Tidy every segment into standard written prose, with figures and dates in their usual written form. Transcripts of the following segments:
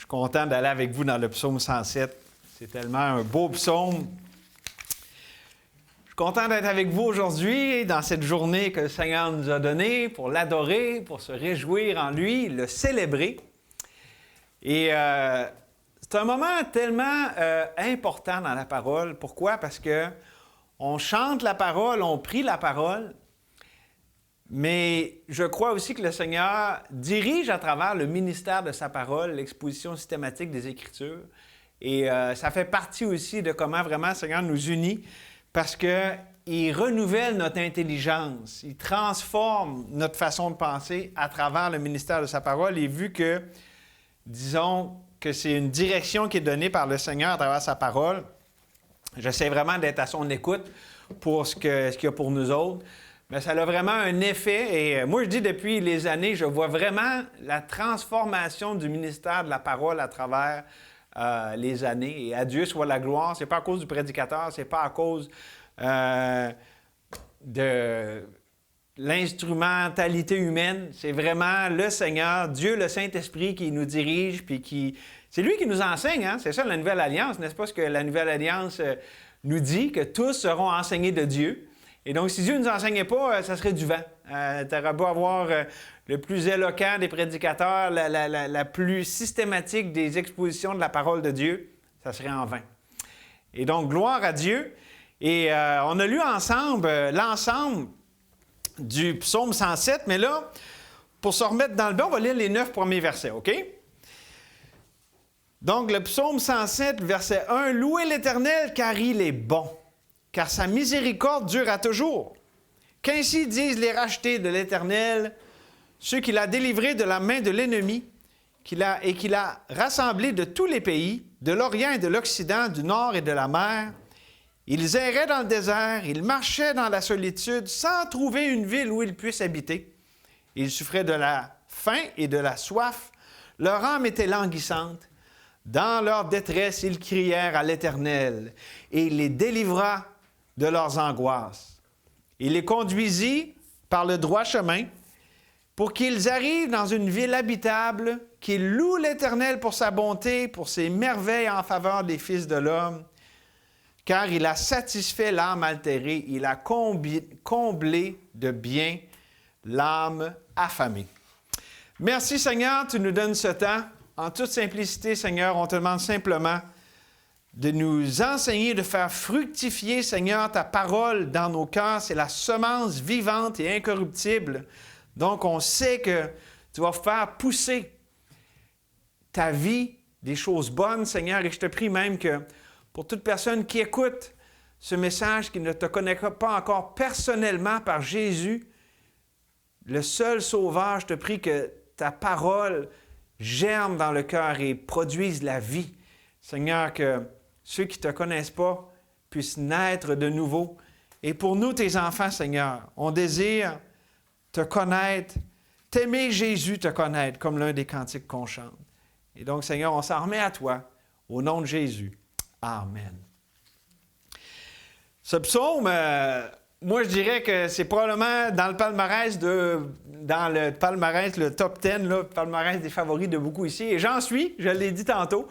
suis content d'aller avec vous dans le psaume 107. C'est tellement un beau psaume. Je suis content d'être avec vous aujourd'hui, dans cette journée que le Seigneur nous a donnée, pour l'adorer, pour se réjouir en lui, le célébrer. Et c'est un moment tellement important dans la parole. Pourquoi? Parce que on chante la parole, on prie la parole, mais je crois aussi que le Seigneur dirige à travers le ministère de sa parole, l'exposition systématique des Écritures. Et ça fait partie aussi de comment vraiment le Seigneur nous unit, parce qu'il renouvelle notre intelligence, il transforme notre façon de penser à travers le ministère de sa parole. Et vu que, disons, que c'est une direction qui est donnée par le Seigneur à travers sa parole, j'essaie vraiment d'être à son écoute pour ce qu'il y a pour nous autres. Mais ça a vraiment un effet. Et moi, je dis depuis les années, je vois vraiment la transformation du ministère de la parole à travers les années. Et à Dieu soit la gloire. C'est pas à cause du prédicateur, c'est pas à cause de l'instrumentalité humaine. C'est vraiment le Seigneur, Dieu, le Saint-Esprit qui nous dirige, puis qui... C'est lui qui nous enseigne, hein? C'est ça la Nouvelle Alliance, n'est-ce pas ce que la Nouvelle Alliance nous dit, que tous seront enseignés de Dieu. Et donc, si Dieu ne nous enseignait pas, ça serait du vent. Tu aurais beau avoir le plus éloquent des prédicateurs, la plus systématique des expositions de la parole de Dieu, ça serait en vain. Et donc, gloire à Dieu. Et on a lu ensemble l'ensemble du psaume 107, mais là, pour se remettre dans le bain, on va lire les 9 premiers versets, OK? Donc, le psaume 107, verset 1, « Louez l'Éternel, car il est bon, car sa miséricorde dure à toujours. Qu'ainsi disent les rachetés de l'Éternel, ceux qu'il a délivrés de la main de l'ennemi, qu'il a rassemblés de tous les pays, de l'Orient et de l'Occident, du Nord et de la mer. Ils erraient dans le désert, ils marchaient dans la solitude, sans trouver une ville où ils puissent habiter. Ils souffraient de la faim et de la soif. Leur âme était languissante. Dans leur détresse, ils crièrent à l'Éternel, et il les délivra de leurs angoisses. Il les conduisit par le droit chemin, pour qu'ils arrivent dans une ville habitable, qu'ils louent l'Éternel pour sa bonté, pour ses merveilles en faveur des fils de l'homme, car il a satisfait l'âme altérée, il a comblé de bien l'âme affamée. Merci Seigneur, tu nous donnes ce temps. En toute simplicité, Seigneur, on te demande simplement de nous enseigner, de faire fructifier, Seigneur, ta parole dans nos cœurs. C'est la semence vivante et incorruptible. Donc, on sait que tu vas faire pousser ta vie, des choses bonnes, Seigneur. Et je te prie même que pour toute personne qui écoute ce message, qui ne te connaît pas encore personnellement par Jésus, le seul Sauveur, je te prie que ta parole germe dans le cœur et produise la vie. Seigneur, que ceux qui ne te connaissent pas puissent naître de nouveau. Et pour nous, tes enfants, Seigneur, on désire te connaître, t'aimer Jésus, te connaître, comme l'un des cantiques qu'on chante. Et donc, Seigneur, on s'en remet à toi, au nom de Jésus. Amen. Ce psaume, moi, je dirais que c'est probablement dans le palmarès, le top 10, là, le palmarès des favoris de beaucoup ici. Et j'en suis, je l'ai dit tantôt.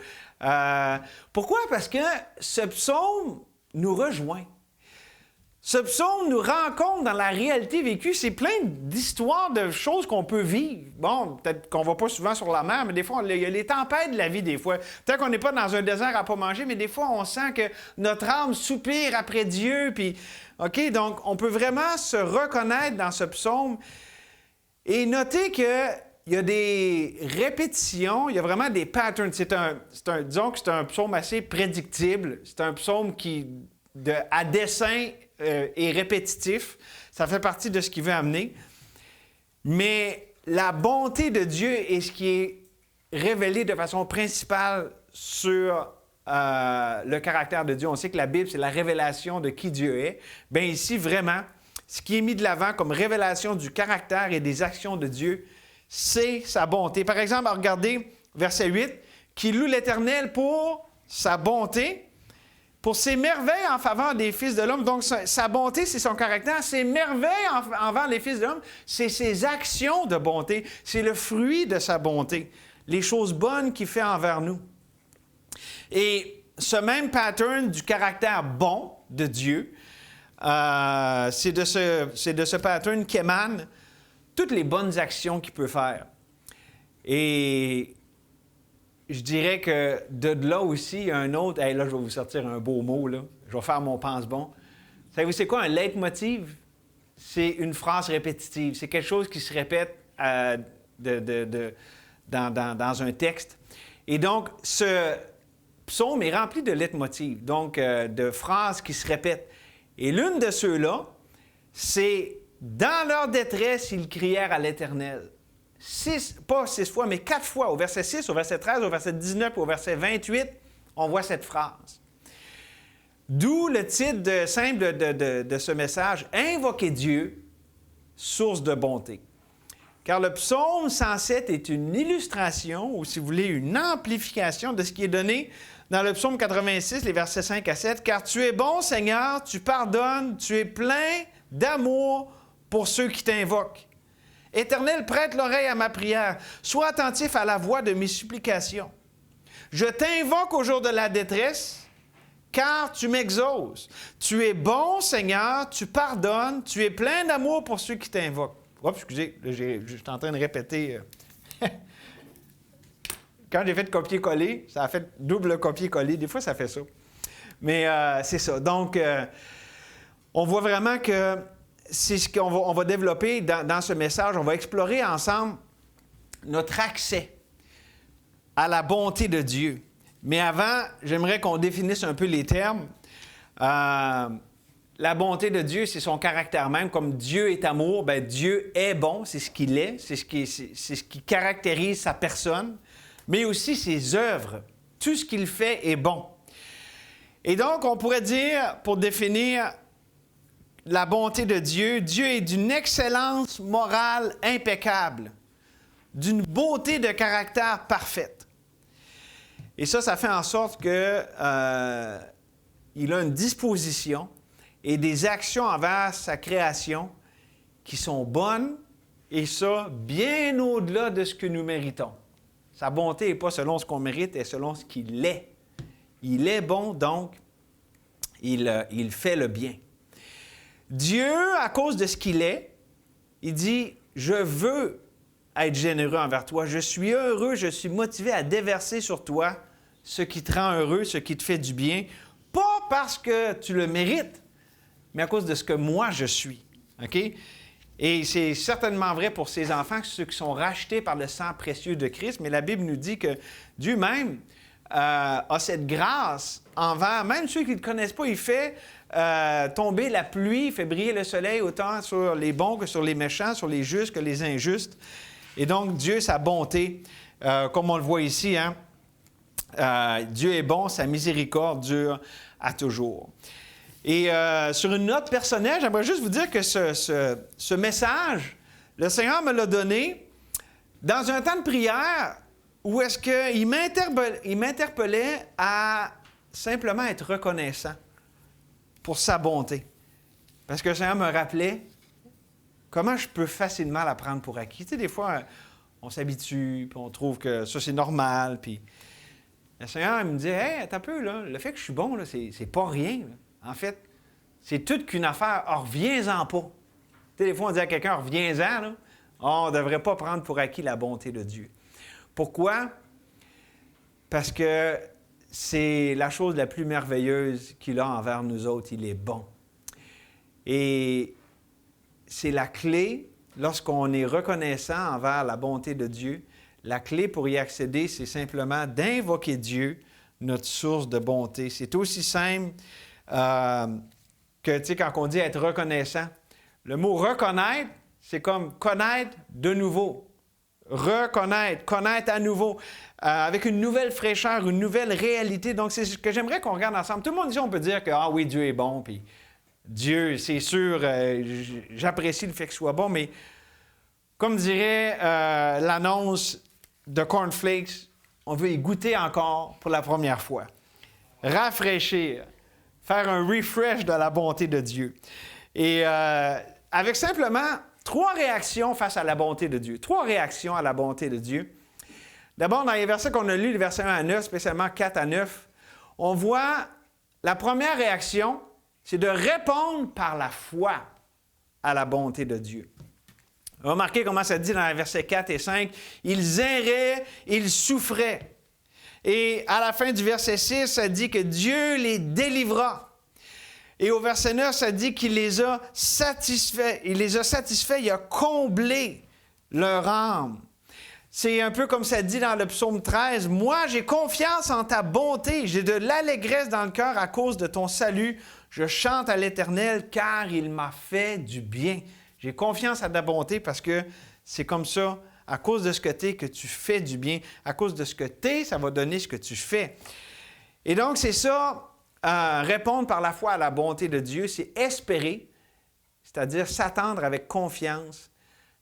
Pourquoi? Parce que ce psaume nous rejoint. Ce psaume nous rencontre dans la réalité vécue. C'est plein d'histoires, de choses qu'on peut vivre. Bon, peut-être qu'on ne va pas souvent sur la mer, mais des fois, il y a les tempêtes de la vie, des fois. Peut-être qu'on n'est pas dans un désert à ne pas manger, mais des fois, on sent que notre âme soupire après Dieu. Puis, OK, donc, on peut vraiment se reconnaître dans ce psaume et noter qu'il y a des répétitions, il y a vraiment des patterns. Disons que c'est un psaume assez prédictible. C'est un psaume qui, à dessein, est répétitif. Ça fait partie de ce qu'il veut amener. Mais la bonté de Dieu est ce qui est révélé de façon principale sur le caractère de Dieu. On sait que la Bible, c'est la révélation de qui Dieu est. Bien ici, vraiment, ce qui est mis de l'avant comme révélation du caractère et des actions de Dieu, c'est sa bonté. Par exemple, regardez verset 8, « Qui loue l'Éternel pour sa bonté, pour ses merveilles en faveur des fils de l'homme. » Donc, sa bonté, c'est son caractère. Ses merveilles envers les fils de l'homme, c'est ses actions de bonté. C'est le fruit de sa bonté. les choses bonnes qu'il fait envers nous. Et ce même pattern du caractère bon de Dieu, c'est de ce pattern qu'émanent toutes les bonnes actions qu'il peut faire. Et je dirais que de là aussi, il y a un autre... Hey, là, je vais vous sortir un beau mot, là. Je vais faire mon pense-bon. Savez-vous, c'est quoi un leitmotiv? C'est une phrase répétitive. C'est quelque chose qui se répète dans un texte. Et donc, ce psaume est rempli de leitmotiv, donc de phrases qui se répètent. Et l'une de ceux-là, c'est « Dans leur détresse, ils crièrent à l'Éternel ». Pas 6 fois, mais 4 fois. Au verset 6, au verset 13, au verset 19, au verset 28, on voit cette phrase. D'où le titre simple de ce message, « Invoquez Dieu, source de bonté ». Car le psaume 107 est une illustration, ou si vous voulez, une amplification de ce qui est donné dans le psaume 86, les versets 5 à 7. « Car tu es bon, Seigneur, tu pardonnes, tu es plein d'amour pour ceux qui t'invoquent. Éternel, prête l'oreille à ma prière. Sois attentif à la voix de mes supplications. Je t'invoque au jour de la détresse, car tu m'exauces. Tu es bon, Seigneur, tu pardonnes, tu es plein d'amour pour ceux qui t'invoquent. » Oups, excusez, je suis en train de répéter. Quand j'ai fait copier-coller, ça a fait double copier-coller. Des fois, ça fait ça. Mais c'est ça. Donc, on voit vraiment que c'est ce qu'on va développer dans ce message. On va explorer ensemble notre accès à la bonté de Dieu. Mais avant, j'aimerais qu'on définisse un peu les termes. La bonté de Dieu, c'est son caractère même. Comme Dieu est amour, bien, Dieu est bon, c'est ce qu'il est, c'est ce qui caractérise sa personne, mais aussi ses œuvres. Tout ce qu'il fait est bon. Et donc, on pourrait dire, pour définir la bonté de Dieu, Dieu est d'une excellence morale impeccable, d'une beauté de caractère parfaite. Et ça fait en sorte que il a une disposition et des actions envers sa création qui sont bonnes, et ça, bien au-delà de ce que nous méritons. Sa bonté n'est pas selon ce qu'on mérite, elle est selon ce qu'il est. Il est bon, donc il fait le bien. Dieu, à cause de ce qu'il est, il dit « Je veux être généreux envers toi. Je suis heureux, je suis motivé à déverser sur toi ce qui te rend heureux, ce qui te fait du bien, pas parce que tu le mérites, mais à cause de ce que moi je suis. » OK? Et c'est certainement vrai pour ses enfants, ceux qui sont rachetés par le sang précieux de Christ, mais la Bible nous dit que Dieu même a cette grâce envers, même ceux qui ne le connaissent pas, il fait tomber la pluie, il fait briller le soleil autant sur les bons que sur les méchants, sur les justes que les injustes. Et donc, Dieu, sa bonté, comme on le voit ici, hein, Dieu est bon, sa miséricorde dure à toujours. Et sur une note personnelle, j'aimerais juste vous dire que ce message, le Seigneur me l'a donné dans un temps de prière où est-ce qu'il m'interpellait à simplement être reconnaissant pour sa bonté. Parce que le Seigneur me rappelait comment je peux facilement la prendre pour acquis. Tu sais, des fois, on s'habitue, puis on trouve que ça, c'est normal, puis le Seigneur il me dit « Hey, attends un peu, là, le fait que je suis bon, là, c'est pas rien. Là. En fait, c'est toute qu'une affaire. Reviens-en pas. » Tu sais, des fois, on dit à quelqu'un « Reviens-en. » là. On ne devrait pas prendre pour acquis la bonté de Dieu. Pourquoi? Parce que c'est la chose la plus merveilleuse qu'il a envers nous autres. Il est bon. Et c'est la clé, lorsqu'on est reconnaissant envers la bonté de Dieu, la clé pour y accéder, c'est simplement d'invoquer Dieu, notre source de bonté. C'est aussi simple que, tu sais, quand on dit être reconnaissant, le mot « reconnaître », c'est comme connaître de nouveau. Reconnaître, connaître à nouveau, avec une nouvelle fraîcheur, une nouvelle réalité. Donc, c'est ce que j'aimerais qu'on regarde ensemble. Tout le monde ici, on peut dire que, ah oui, Dieu est bon, puis Dieu, c'est sûr, j'apprécie le fait qu'il soit bon, mais comme dirait l'annonce de Cornflakes, on veut y goûter encore pour la première fois. Rafraîchir, faire un refresh de la bonté de Dieu. Et avec simplement 3 réactions face à la bonté de Dieu. 3 réactions à la bonté de Dieu. D'abord, dans les versets qu'on a lus, les versets 1 à 9, spécialement 4 à 9, on voit la première réaction, c'est de répondre par la foi à la bonté de Dieu. Remarquez comment ça dit dans les versets 4 et 5. Ils erraient, ils souffraient. Et à la fin du verset 6, ça dit que Dieu les délivra. Et au verset 9, ça dit qu'il les a satisfaits. Il les a satisfaits, il a comblé leur âme. C'est un peu comme ça dit dans le psaume 13. « Moi, j'ai confiance en ta bonté, j'ai de l'allégresse dans le cœur à cause de ton salut. Je chante à l'Éternel car il m'a fait du bien. » J'ai confiance à ta bonté parce que c'est comme ça, à cause de ce que tu es, que tu fais du bien. À cause de ce que tu es, ça va donner ce que tu fais. Et donc, c'est ça, répondre par la foi à la bonté de Dieu, c'est espérer, c'est-à-dire s'attendre avec confiance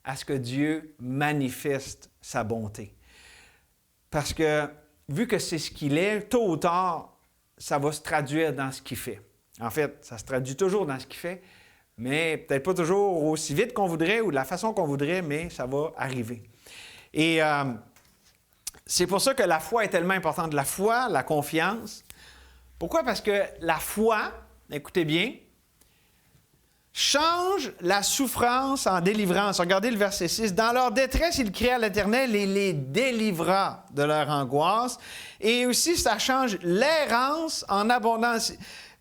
à ce que Dieu manifeste sa bonté. Parce que, vu que c'est ce qu'il est, tôt ou tard, ça va se traduire dans ce qu'il fait. En fait, ça se traduit toujours dans ce qu'il fait, mais peut-être pas toujours aussi vite qu'on voudrait ou de la façon qu'on voudrait, mais ça va arriver. Et c'est pour ça que la foi est tellement importante. La foi, la confiance. Pourquoi? Parce que la foi, écoutez bien, change la souffrance en délivrance. Regardez le verset 6. « Dans leur détresse, ils criaient à l'Éternel et les délivra de leur angoisse. » Et aussi, ça change l'errance en abondance.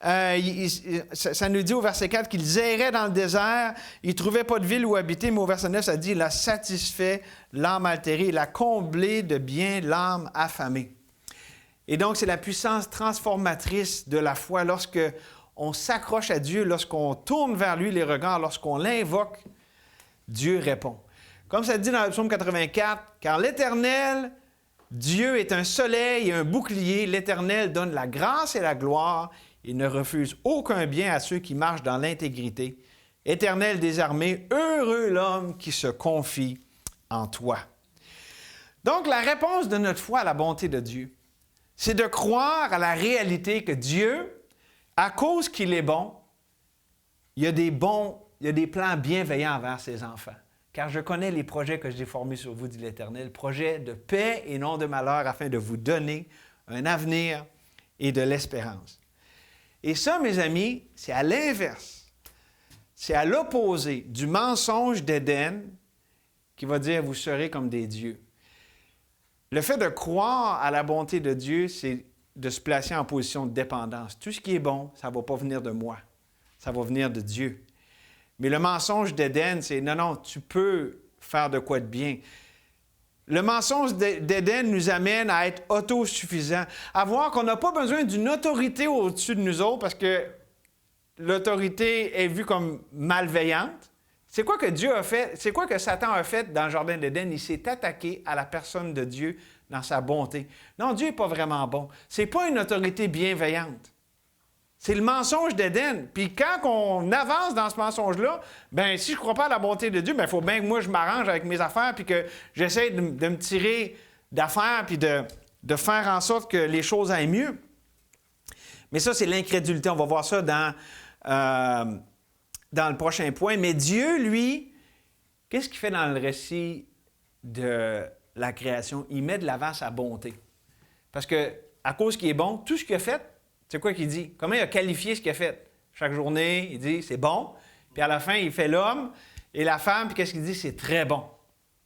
Ça nous dit au verset 4 qu'ils erraient dans le désert, ils ne trouvaient pas de ville où habiter, mais au verset 9, ça dit « Il a satisfait l'âme altérée, il a comblé de bien l'âme affamée. » Et donc, c'est la puissance transformatrice de la foi lorsque on s'accroche à Dieu, lorsqu'on tourne vers lui les regards, lorsqu'on l'invoque, Dieu répond. Comme ça dit dans le psaume 84, « Car l'Éternel, Dieu est un soleil et un bouclier, l'Éternel donne la grâce et la gloire, il ne refuse aucun bien à ceux qui marchent dans l'intégrité. Éternel des armées, heureux l'homme qui se confie en toi. » Donc, la réponse de notre foi à la bonté de Dieu, c'est de croire à la réalité que Dieu, à cause qu'il est bon, il y a des plans bienveillants envers ses enfants. Car je connais les projets que j'ai formés sur vous, dit l'Éternel, projets de paix et non de malheur, afin de vous donner un avenir et de l'espérance. Et ça, mes amis, c'est à l'inverse. C'est à l'opposé du mensonge d'Éden qui va dire « vous serez comme des dieux ». Le fait de croire à la bonté de Dieu, c'est de se placer en position de dépendance. Tout ce qui est bon, ça ne va pas venir de moi. Ça va venir de Dieu. Mais le mensonge d'Éden, c'est « non, non, tu peux faire de quoi de bien ». Le mensonge d'Éden nous amène à être autosuffisants, à voir qu'on n'a pas besoin d'une autorité au-dessus de nous autres parce que l'autorité est vue comme malveillante. C'est quoi que Dieu a fait? C'est quoi que Satan a fait dans le jardin d'Éden? Il s'est attaqué à la personne de Dieu dans sa bonté. Non, Dieu n'est pas vraiment bon. Ce n'est pas une autorité bienveillante. C'est le mensonge d'Éden. Puis quand on avance dans ce mensonge-là, bien, si je ne crois pas à la bonté de Dieu, bien, il faut bien que moi, je m'arrange avec mes affaires puis que j'essaie de me tirer d'affaires puis de faire en sorte que les choses aillent mieux. Mais ça, c'est l'incrédulité. On va voir ça dans le prochain point. Mais Dieu, lui, qu'est-ce qu'il fait dans le récit de la création? Il met de l'avant sa bonté. Parce que à cause qu'il est bon, tout ce qu'il a fait, c'est quoi qu'il dit? Comment il a qualifié ce qu'il a fait? Chaque journée, il dit « c'est bon ». Puis à la fin, il fait l'homme et la femme, puis qu'est-ce qu'il dit? « C'est très bon ».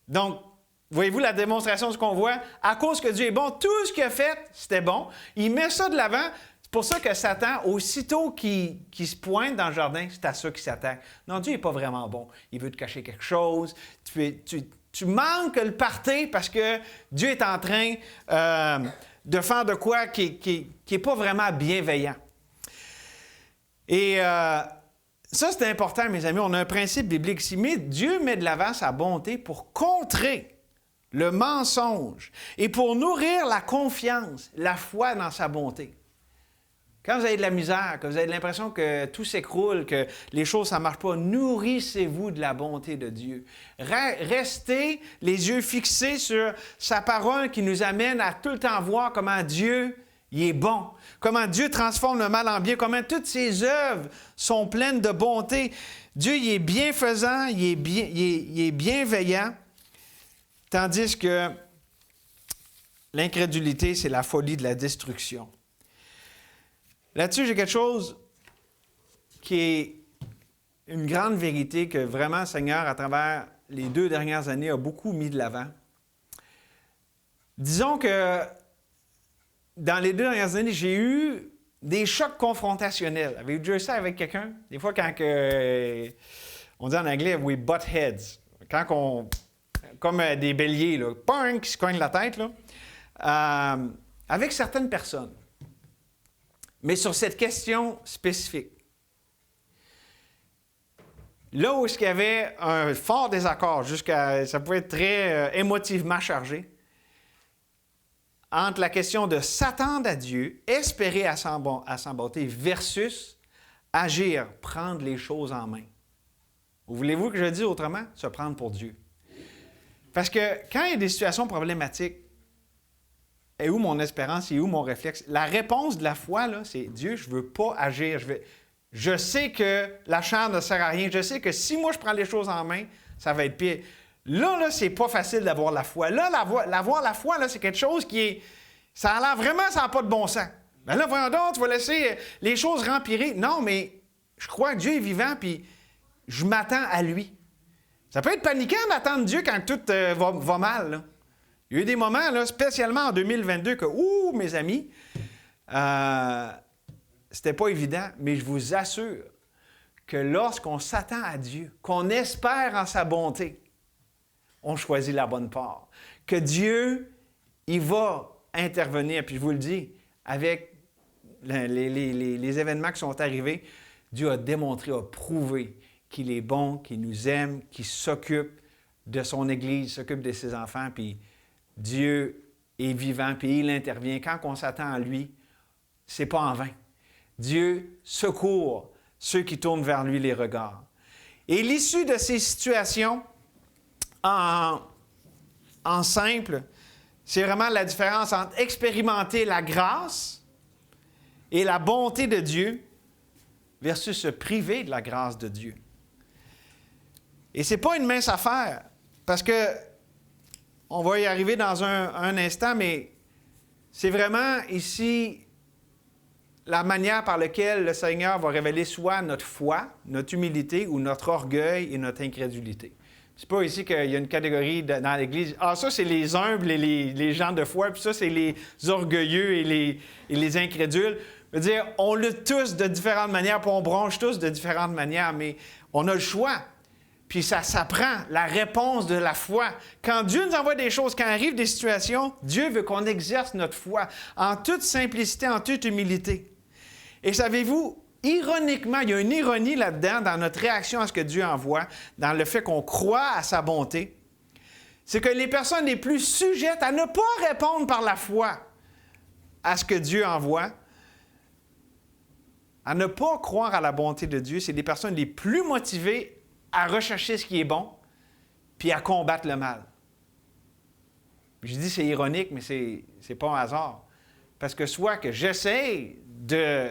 Donc, voyez-vous la démonstration de ce qu'on voit? À cause que Dieu est bon, tout ce qu'il a fait, c'était bon. Il met ça de l'avant. C'est pour ça que Satan, aussitôt qu'il se pointe dans le jardin, c'est à ça qu'il s'attaque. Non, Dieu n'est pas vraiment bon. Il veut te cacher quelque chose. Tu manques le party parce que Dieu est en train de faire de quoi qui n'est pas vraiment bienveillant. Et ça, c'est important, mes amis. On a un principe biblique ici. Mais Dieu met de l'avant sa bonté pour contrer le mensonge et pour nourrir la confiance, la foi dans sa bonté. Quand vous avez de la misère, que vous avez l'impression que tout s'écroule, que les choses, ça ne marche pas, nourrissez-vous de la bonté de Dieu. Restez les yeux fixés sur sa parole qui nous amène à tout le temps voir comment Dieu il est bon, comment Dieu transforme le mal en bien, comment toutes ses œuvres sont pleines de bonté. Dieu, il est bienfaisant, il est bienveillant, tandis que l'incrédulité, c'est la folie de la destruction. Là-dessus, j'ai quelque chose qui est une grande vérité que vraiment le Seigneur, à travers les 2 dernières années, a beaucoup mis de l'avant. Disons que dans les 2 dernières années, j'ai eu des chocs confrontationnels. Avez-vous déjà eu ça avec quelqu'un? Des fois, quand on dit en anglais « we butt heads », quand on... comme des béliers, là, ping, qui se cognent la tête, là, avec certaines personnes. Mais sur cette question spécifique. Là où il y avait un fort désaccord, ça pouvait être très émotivement chargé, entre la question de s'attendre à Dieu, espérer à sa bonté, versus agir, prendre les choses en main. Voulez-vous que je dise autrement? Se prendre pour Dieu. Parce que quand il y a des situations problématiques, et où mon espérance et où mon réflexe? La réponse de la foi, là, c'est Dieu, je ne veux pas agir. Je sais que la chair ne sert à rien. Je sais que si moi je prends les choses en main, ça va être pire. Là, c'est pas facile d'avoir la foi. Là, l'avoir la foi, là, c'est quelque chose qui est. Ça a l'air vraiment, ça n'a pas de bon sens. Bien là, voyons donc, tu vas laisser les choses rempirer. Non, mais je crois que Dieu est vivant, puis je m'attends à lui. Ça peut être paniquant d'attendre Dieu quand tout va mal, là. Il y a eu des moments, là, spécialement en 2022, que, mes amis, c'était pas évident, mais je vous assure que lorsqu'on s'attend à Dieu, qu'on espère en sa bonté, on choisit la bonne part. Que Dieu, il va intervenir, puis je vous le dis, avec les événements qui sont arrivés, Dieu a démontré, a prouvé qu'il est bon, qu'il nous aime, qu'il s'occupe de son Église, s'occupe de ses enfants, puis Dieu est vivant, puis il intervient. Quand on s'attend à lui, c'est pas en vain. Dieu secourt ceux qui tournent vers lui les regards. Et l'issue de ces situations, en simple, c'est vraiment la différence entre expérimenter la grâce et la bonté de Dieu versus se priver de la grâce de Dieu. Et ce n'est pas une mince affaire, parce que on va y arriver dans un instant, mais c'est vraiment ici la manière par laquelle le Seigneur va révéler soit notre foi, notre humilité ou notre orgueil et notre incrédulité. C'est pas ici qu'il y a une catégorie dans l'Église. Ah, ça, c'est les humbles et les gens de foi, puis ça, c'est les orgueilleux et les incrédules. Je veux dire, on lutte tous de différentes manières, puis on bronche tous de différentes manières, mais on a le choix. Puis ça s'apprend, la réponse de la foi. Quand Dieu nous envoie des choses, quand arrivent des situations, Dieu veut qu'on exerce notre foi en toute simplicité, en toute humilité. Et savez-vous, ironiquement, il y a une ironie là-dedans dans notre réaction à ce que Dieu envoie, dans le fait qu'on croit à sa bonté. C'est que les personnes les plus sujettes à ne pas répondre par la foi à ce que Dieu envoie, à ne pas croire à la bonté de Dieu, c'est les personnes les plus motivées à rechercher ce qui est bon, puis à combattre le mal. Je dis c'est ironique, mais c'est pas un hasard. Parce que soit que j'essaie de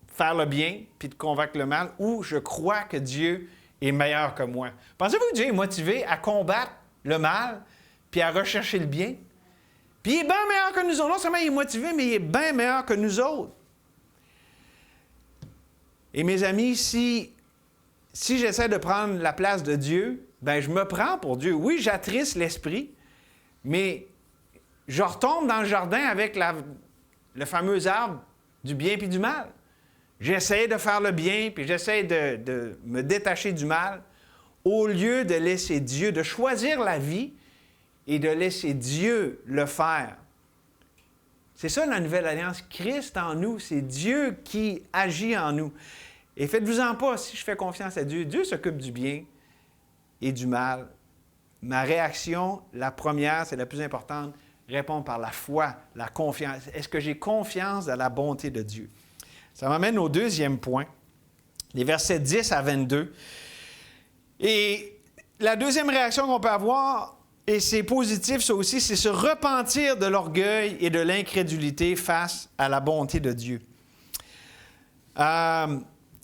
faire le bien, puis de convaincre le mal, ou je crois que Dieu est meilleur que moi. Pensez-vous que Dieu est motivé à combattre le mal, puis à rechercher le bien? Puis il est bien meilleur que nous autres. Non seulement il est motivé, mais il est bien meilleur que nous autres. Et mes amis, si j'essaie de prendre la place de Dieu, bien, je me prends pour Dieu. Oui, j'attriste l'esprit, mais je retombe dans le jardin avec le fameux arbre du bien puis du mal. J'essaie de faire le bien, puis j'essaie de me détacher du mal, au lieu de laisser Dieu, de choisir la vie et de laisser Dieu le faire. C'est ça la nouvelle alliance. Christ en nous, c'est Dieu qui agit en nous. Et faites-vous-en pas, si je fais confiance à Dieu, Dieu s'occupe du bien et du mal. Ma réaction, la première, c'est la plus importante, répond par la foi, la confiance. Est-ce que j'ai confiance dans la bonté de Dieu? Ça m'amène au deuxième point, les versets 10 à 22. Et la deuxième réaction qu'on peut avoir, et c'est positif ça aussi, c'est se repentir de l'orgueil et de l'incrédulité face à la bonté de Dieu.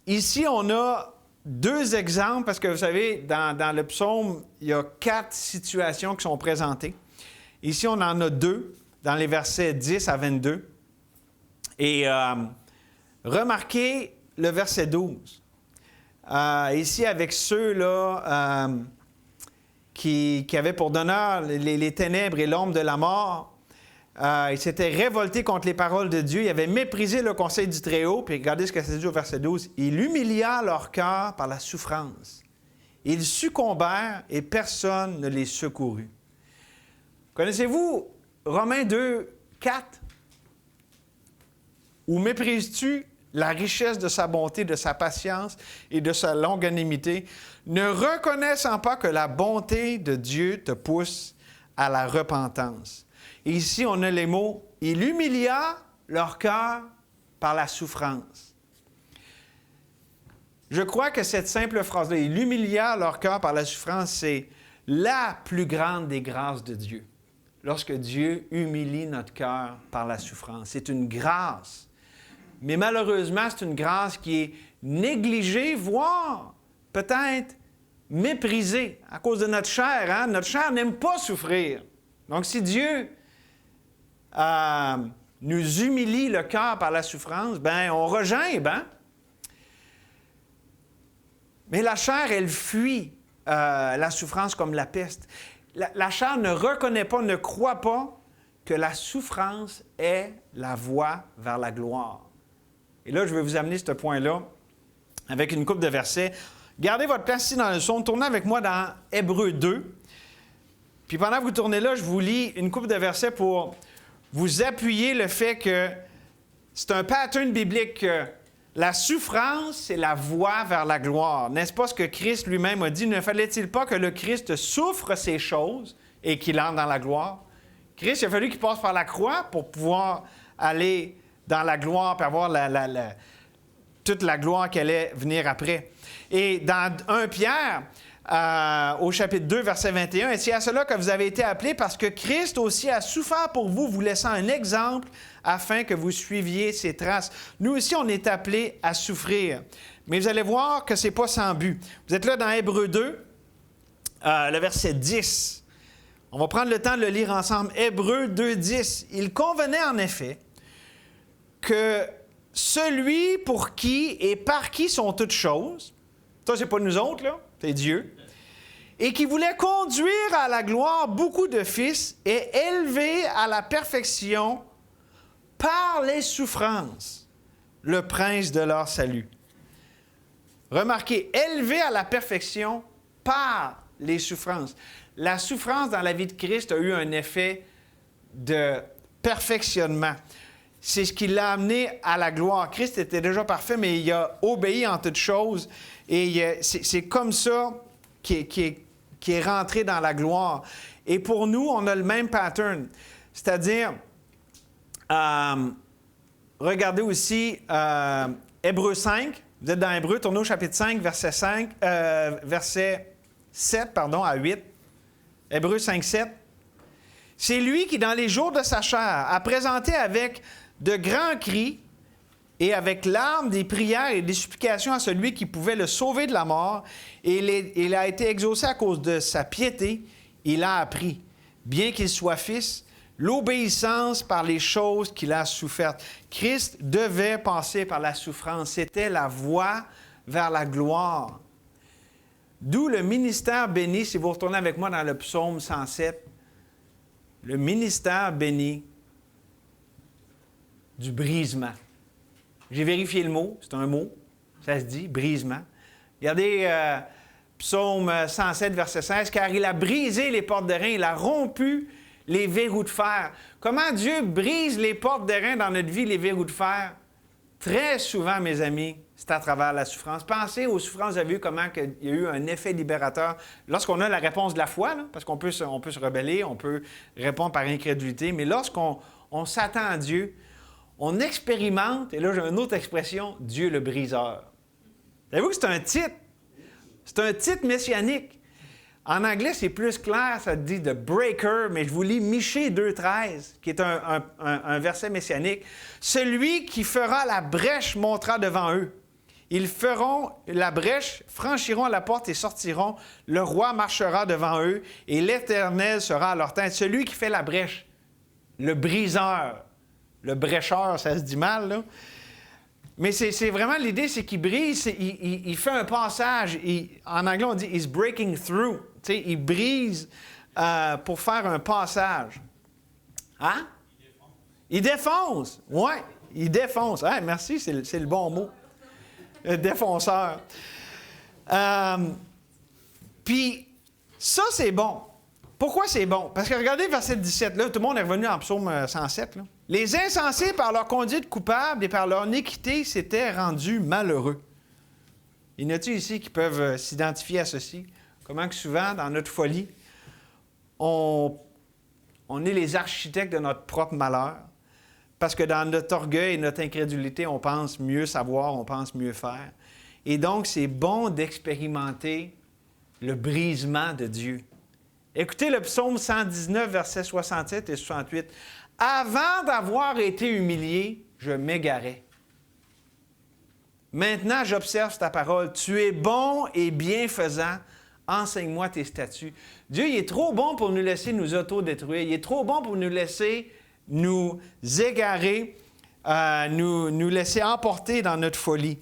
Ici, on a deux exemples, parce que vous savez, dans le psaume, il y a 4 situations qui sont présentées. Ici, on en a 2. dans les versets 10 à 22. Et remarquez le verset 12. Ici, avec ceux-là qui avaient pour donneur les ténèbres et l'ombre de la mort, ils s'étaient révoltés contre les paroles de Dieu. Ils avaient méprisé le conseil du Très-Haut. Puis regardez ce que ça dit au verset 12. « Il humilia leur cœur par la souffrance. Ils succombèrent et personne ne les secourut. » Connaissez-vous Romains 2, 4? « Ou méprises-tu la richesse de sa bonté, de sa patience et de sa longanimité, ne reconnaissant pas que la bonté de Dieu te pousse à la repentance. » Et ici, on a les mots « Il humilia leur cœur par la souffrance. » Je crois que cette simple phrase-là, « Il humilia leur cœur par la souffrance », c'est la plus grande des grâces de Dieu. Lorsque Dieu humilie notre cœur par la souffrance. C'est une grâce. Mais malheureusement, c'est une grâce qui est négligée, voire peut-être méprisée à cause de notre chair. Hein? Notre chair n'aime pas souffrir. Donc, si Dieu nous humilie le cœur par la souffrance, bien, on regimbe, hein? Mais la chair, elle fuit la souffrance comme la peste. La chair ne reconnaît pas, ne croit pas que la souffrance est la voie vers la gloire. Et là, je vais vous amener ce point-là avec une couple de versets. Gardez votre place ici dans le son. Tournez avec moi dans Hébreux 2. Puis pendant que vous tournez là, je vous lis une couple de versets pour vous appuyer le fait que c'est un pattern biblique. La souffrance, c'est la voie vers la gloire. N'est-ce pas ce que Christ lui-même a dit? Ne fallait-il pas que le Christ souffre ces choses et qu'il entre dans la gloire? Christ, il a fallu qu'il passe par la croix pour pouvoir aller dans la gloire et avoir toute la gloire qui allait venir après. Et dans 1 Pierre, au chapitre 2, verset 21, « Et c'est à cela que vous avez été appelés, parce que Christ aussi a souffert pour vous, vous laissant un exemple, afin que vous suiviez ses traces. » Nous aussi, on est appelés à souffrir. Mais vous allez voir que ce n'est pas sans but. Vous êtes là dans Hébreux 2, le verset 10. On va prendre le temps de le lire ensemble. Hébreux 2, 10. « Il convenait en effet que celui pour qui et par qui sont toutes choses, » ça, c'est pas nous autres, là, c'est Dieu, et qui voulait conduire à la gloire beaucoup de fils et élever à la perfection par les souffrances le prince de leur salut. Remarquez, élever à la perfection par les souffrances. La souffrance dans la vie de Christ a eu un effet de perfectionnement. C'est ce qui l'a amené à la gloire. Christ était déjà parfait, mais il a obéi en toutes choses. Et c'est comme ça qui est rentré dans la gloire. Et pour nous, on a le même pattern. C'est-à-dire, regardez aussi Hébreux 5. Vous êtes dans Hébreux, tournez au chapitre 5, verset 7 à 8. Hébreux 5, 7. C'est lui qui, dans les jours de sa chair, a présenté avec de grands cris et avec larmes des prières et des supplications à celui qui pouvait le sauver de la mort. Et il a été exaucé à cause de sa piété. Il a appris, bien qu'il soit fils, l'obéissance par les choses qu'il a souffertes. Christ devait passer par la souffrance. C'était la voie vers la gloire. D'où le ministère béni, si vous retournez avec moi dans le psaume 107, le ministère béni du brisement. J'ai vérifié le mot, c'est un mot, ça se dit, brisement. Regardez psaume 107, verset 16, « Car il a brisé les portes d'airain, il a rompu les verrous de fer. » Comment Dieu brise les portes d'airain dans notre vie, les verrous de fer? Très souvent, mes amis, c'est à travers la souffrance. Pensez aux souffrances, vous avez vu comment il y a eu un effet libérateur. Lorsqu'on a la réponse de la foi, là, parce qu'on peut se rebeller, on peut répondre par incrédulité, mais lorsqu'on s'attend à Dieu, on expérimente, et là j'ai une autre expression, Dieu le briseur. Savez-vous que c'est un titre? C'est un titre messianique. En anglais, c'est plus clair, ça dit « the breaker », mais je vous lis Michée 2,13, qui est un verset messianique. « Celui qui fera la brèche montera devant eux. Ils feront la brèche, franchiront la porte et sortiront. Le roi marchera devant eux et l'Éternel sera à leur tête. » Celui qui fait la brèche. le briseur. Le brécheur, ça se dit mal, là. Mais c'est vraiment l'idée, c'est qu'il brise, il fait un passage. En anglais, on dit « he's breaking through ». Tu sais, il brise pour faire un passage. Hein? Il défonce. Oui, il défonce. Ah, merci, c'est le bon mot. Le défonceur. Puis, ça, c'est bon. Pourquoi c'est bon? Parce que regardez verset 17, là, tout le monde est revenu en psaume 107, là. Les insensés, par leur conduite coupable et par leur iniquité, s'étaient rendus malheureux. Il y en a-t-il ici qui peuvent s'identifier à ceci? Comment que souvent, dans notre folie, on est les architectes de notre propre malheur, parce que dans notre orgueil et notre incrédulité, on pense mieux savoir, on pense mieux faire. Et donc, c'est bon d'expérimenter le brisement de Dieu. Écoutez le psaume 119, versets 67 et 68. « Avant d'avoir été humilié, je m'égarais. Maintenant, j'observe ta parole. Tu es bon et bienfaisant. Enseigne-moi tes statuts. » Dieu, il est trop bon pour nous laisser nous autodétruire. Il est trop bon pour nous laisser nous égarer, nous laisser emporter dans notre folie.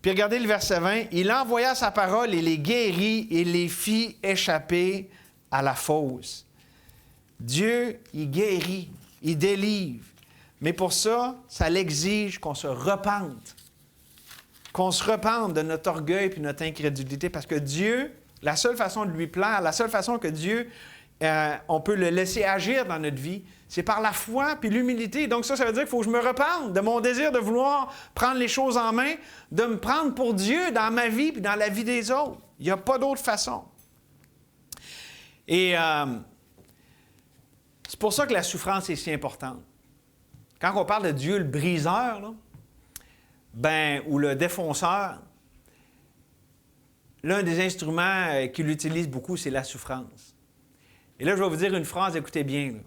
Puis regardez le verset 20. « Il envoya sa parole et les guérit et les fit échapper à la fosse. » Dieu, il guérit, il délivre. Mais pour ça, ça l'exige qu'on se repente. Qu'on se repente de notre orgueil et notre incrédulité. Parce que Dieu, la seule façon de lui plaire, la seule façon que Dieu, on peut le laisser agir dans notre vie, c'est par la foi puis l'humilité. Donc ça veut dire qu'il faut que je me repente de mon désir de vouloir prendre les choses en main, de me prendre pour Dieu dans ma vie puis dans la vie des autres. Il n'y a pas d'autre façon. Et c'est pour ça que la souffrance est si importante. Quand on parle de Dieu, le briseur, là, ou le défonceur, l'un des instruments qu'il utilise beaucoup, c'est la souffrance. Et là, je vais vous dire une phrase, écoutez bien. Là.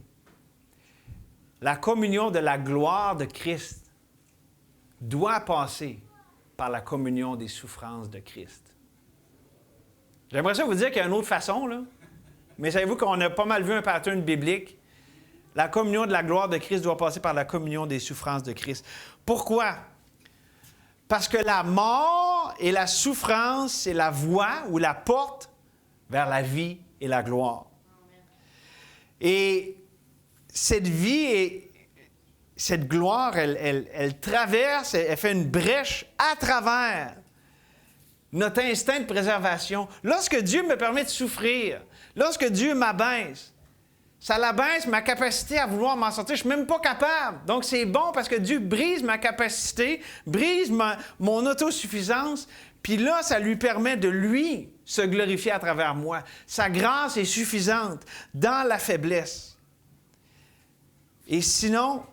La communion de la gloire de Christ doit passer par la communion des souffrances de Christ. J'aimerais ça vous dire qu'il y a une autre façon, là. Mais savez-vous qu'on a pas mal vu un pattern biblique? La communion de la gloire de Christ doit passer par la communion des souffrances de Christ. Pourquoi? Parce que la mort et la souffrance, c'est la voie ou la porte vers la vie et la gloire. Et cette vie et cette gloire, elle traverse, elle fait une brèche à travers notre instinct de préservation. Lorsque Dieu me permet de souffrir, lorsque Dieu m'abaisse, ça l'abaisse ma capacité à vouloir m'en sortir. Je ne suis même pas capable. Donc, c'est bon parce que Dieu brise ma capacité, brise mon autosuffisance, puis là, ça lui permet de lui se glorifier à travers moi. Sa grâce est suffisante dans la faiblesse. Et sinon,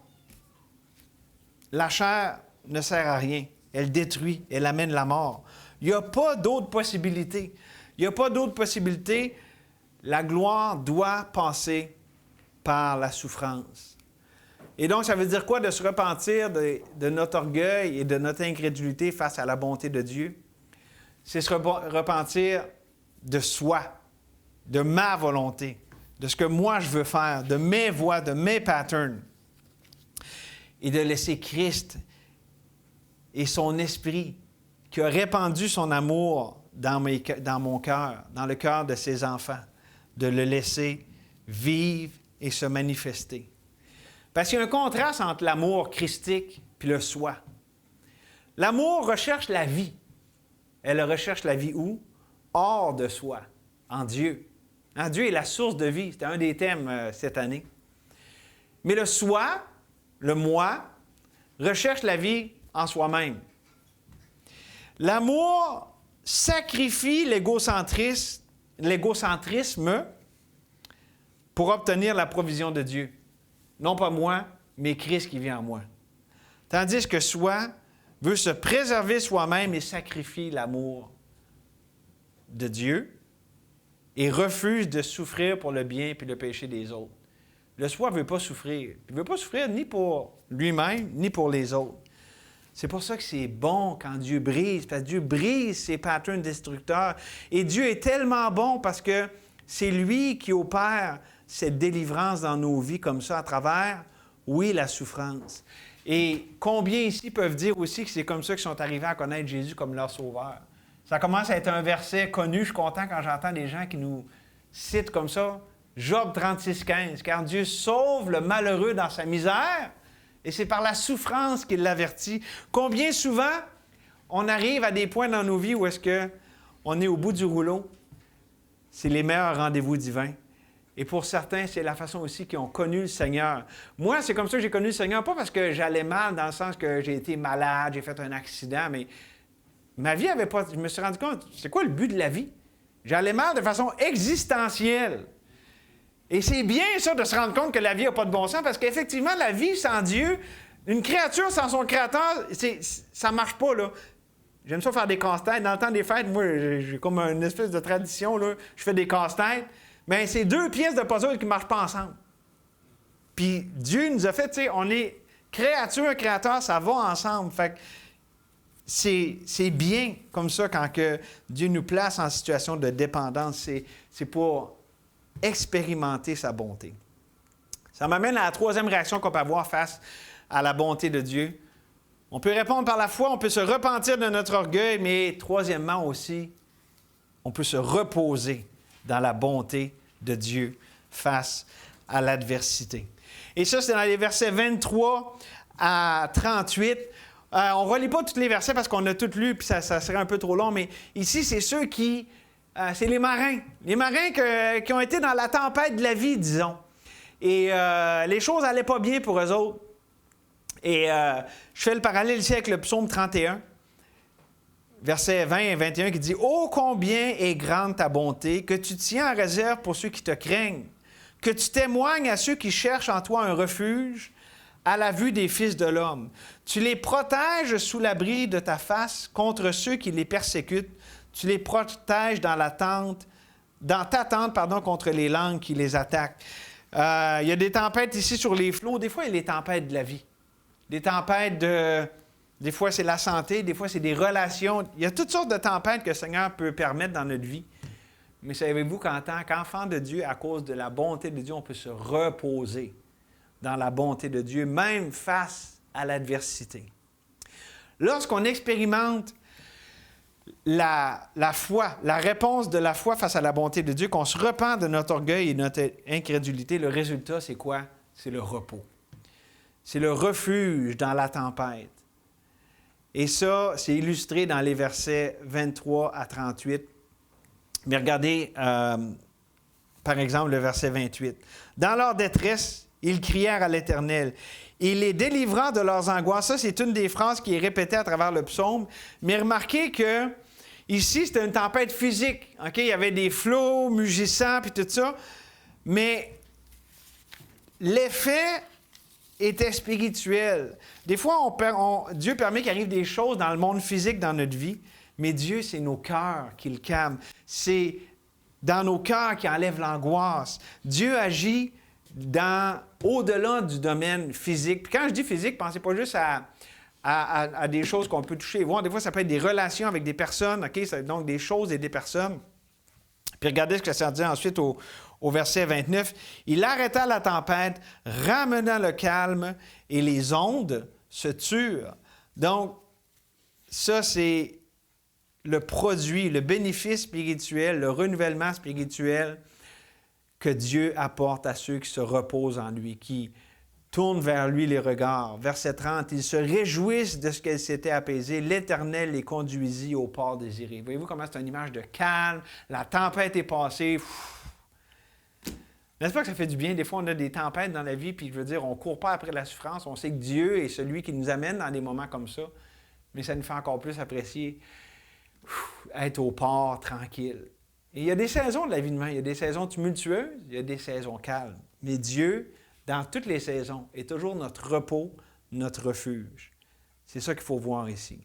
la chair ne sert à rien. Elle détruit, elle amène la mort. Il n'y a pas d'autre possibilité. Il n'y a pas d'autre possibilité. La gloire doit passer par la souffrance. Et donc, ça veut dire quoi de se repentir de notre orgueil et de notre incrédulité face à la bonté de Dieu? C'est se repentir de soi, de ma volonté, de ce que moi je veux faire, de mes voies, de mes patterns, et de laisser Christ et son esprit qui a répandu son amour dans mon cœur, dans le cœur de ses enfants, de le laisser vivre et se manifester. Parce qu'il y a un contraste entre l'amour christique et le soi. L'amour recherche la vie. Elle recherche la vie où? Hors de soi, en Dieu. Hein, Dieu est la source de vie. C'était un des thèmes cette année. Mais le soi, le moi, recherche la vie en soi-même. L'amour sacrifie l'égocentrisme pour obtenir la provision de Dieu. Non pas moi, mais Christ qui vit en moi. Tandis que soi veut se préserver soi-même et sacrifie l'amour de Dieu et refuse de souffrir pour le bien et le péché des autres. Le soi ne veut pas souffrir. Il ne veut pas souffrir ni pour lui-même, ni pour les autres. C'est pour ça que c'est bon quand Dieu brise, parce que Dieu brise ses patterns destructeurs. Et Dieu est tellement bon parce que c'est lui qui opère cette délivrance dans nos vies comme ça à travers, oui, la souffrance. Et combien ici peuvent dire aussi que c'est comme ça qu'ils sont arrivés à connaître Jésus comme leur sauveur? Ça commence à être un verset connu. Je suis content quand j'entends des gens qui nous citent comme ça. Job 36,15. Car Dieu sauve le malheureux dans sa misère et c'est par la souffrance qu'il l'avertit. Combien souvent on arrive à des points dans nos vies où est-ce qu'on est au bout du rouleau? C'est les meilleurs rendez-vous divins. Et pour certains, c'est la façon aussi qu'ils ont connu le Seigneur. Moi, c'est comme ça que j'ai connu le Seigneur, pas parce que j'allais mal, dans le sens que j'ai été malade, j'ai fait un accident, mais ma vie avait pas... Je me suis rendu compte, c'est quoi le but de la vie? J'allais mal de façon existentielle. Et c'est bien ça de se rendre compte que la vie n'a pas de bon sens, parce qu'effectivement, la vie sans Dieu, une créature sans son Créateur, ça ne marche pas, là. J'aime ça faire des casse-têtes. Dans le temps des fêtes, moi, j'ai comme une espèce de tradition, là. Je fais des casse-têtes. Bien, c'est deux pièces de puzzle qui ne marchent pas ensemble. Puis Dieu nous a fait, tu sais, on est créature, créateur, ça va ensemble. Fait que c'est bien comme ça quand que Dieu nous place en situation de dépendance. C'est pour expérimenter sa bonté. Ça m'amène à la troisième réaction qu'on peut avoir face à la bonté de Dieu. On peut répondre par la foi, on peut se repentir de notre orgueil, mais troisièmement aussi, on peut se reposer dans la bonté de Dieu face à l'adversité. Et ça, c'est dans les versets 23 à 38. On ne relit pas tous les versets parce qu'on a tout lu, puis ça serait un peu trop long, mais ici, c'est ceux qui... c'est les marins. Les marins qui ont été dans la tempête de la vie, disons. Et les choses n'allaient pas bien pour eux autres. Et je fais le parallèle ici avec le psaume 31. Versets 20 et 21 qui dit « Ô combien est grande ta bonté, que tu tiens en réserve pour ceux qui te craignent, que tu témoignes à ceux qui cherchent en toi un refuge à la vue des fils de l'homme. Tu les protèges sous l'abri de ta face contre ceux qui les persécutent. Tu les protèges dans ta tente, contre les langues qui les attaquent. » Il y a des tempêtes ici sur les flots. Des fois, il y a les tempêtes de la vie. Des tempêtes Des fois, c'est la santé, des fois, c'est des relations. Il y a toutes sortes de tempêtes que le Seigneur peut permettre dans notre vie. Mais savez-vous qu'en tant qu'enfant de Dieu, à cause de la bonté de Dieu, on peut se reposer dans la bonté de Dieu, même face à l'adversité. Lorsqu'on expérimente la foi, la réponse de la foi face à la bonté de Dieu, qu'on se repent de notre orgueil et de notre incrédulité, le résultat, c'est quoi? C'est le repos. C'est le refuge dans la tempête. Et ça, c'est illustré dans les versets 23 à 38. Mais regardez, par exemple, le verset 28. « Dans leur détresse, ils crièrent à l'Éternel. Il les délivra de leurs angoisses. » Ça, c'est une des phrases qui est répétée à travers le psaume. Mais remarquez que ici, c'était une tempête physique. Okay? Il y avait des flots mugissants puis tout ça. Mais l'effet était spirituel. Des fois, Dieu permet qu'il arrive des choses dans le monde physique dans notre vie, mais Dieu, c'est nos cœurs qui le calment. C'est dans nos cœurs qui enlève l'angoisse. Dieu agit au-delà du domaine physique. Puis quand je dis physique, pensez pas juste à des choses qu'on peut toucher et voir. Des fois, ça peut être des relations avec des personnes, okay? Donc des choses et des personnes. Puis regardez ce que ça dit ensuite au verset 29. « Il arrêta la tempête, ramena le calme, et les ondes se turent. » Donc, ça, c'est le produit, le bénéfice spirituel, le renouvellement spirituel que Dieu apporte à ceux qui se reposent en lui, qui tournent vers lui les regards. Verset 30, « Ils se réjouissent de ce qu'elle s'était apaisée. L'Éternel les conduisit au port désiré. » Voyez-vous comment c'est une image de calme? La tempête est passée. N'est-ce pas que ça fait du bien? Des fois, on a des tempêtes dans la vie, puis je veux dire, on ne court pas après la souffrance. On sait que Dieu est celui qui nous amène dans des moments comme ça. Mais ça nous fait encore plus apprécier être au port, tranquille. Et il y a des saisons de la vie de main. Il y a des saisons tumultueuses, il y a des saisons calmes. Mais Dieu, dans toutes les saisons, est toujours notre repos, notre refuge. C'est ça qu'il faut voir ici.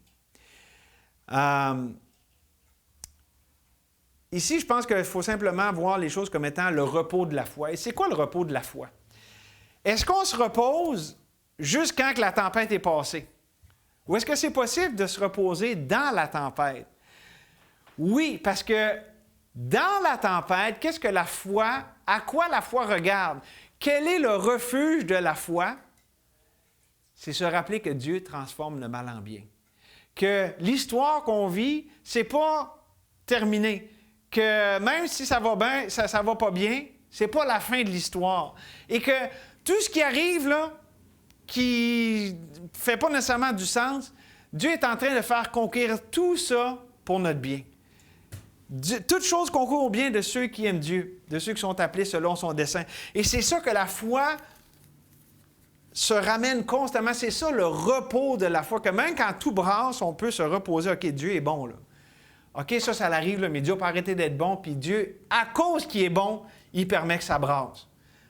Ici, je pense qu'il faut simplement voir les choses comme étant le repos de la foi. Et c'est quoi le repos de la foi? Est-ce qu'on se repose juste quand la tempête est passée? Ou est-ce que c'est possible de se reposer dans la tempête? Oui, parce que Dans la tempête, qu'est-ce que la foi, à quoi la foi regarde? Quel est le refuge de la foi? C'est se rappeler que Dieu transforme le mal en bien. Que l'histoire qu'on vit, c'est pas terminé. Que même si ça va bien, ça va pas bien, c'est pas la fin de l'histoire. Et que tout ce qui arrive, là, qui fait pas nécessairement du sens, Dieu est en train de faire conquérir tout ça pour notre bien. Toute chose concourt au bien de ceux qui aiment Dieu, de ceux qui sont appelés selon son dessein. Et c'est ça que la foi se ramène constamment. C'est ça le repos de la foi, que même quand tout brasse, on peut se reposer. OK, Dieu est bon, là. OK, ça l'arrive, là, mais Dieu n'a pas arrêté d'être bon, puis Dieu, à cause qu'il est bon, il permet que ça brasse.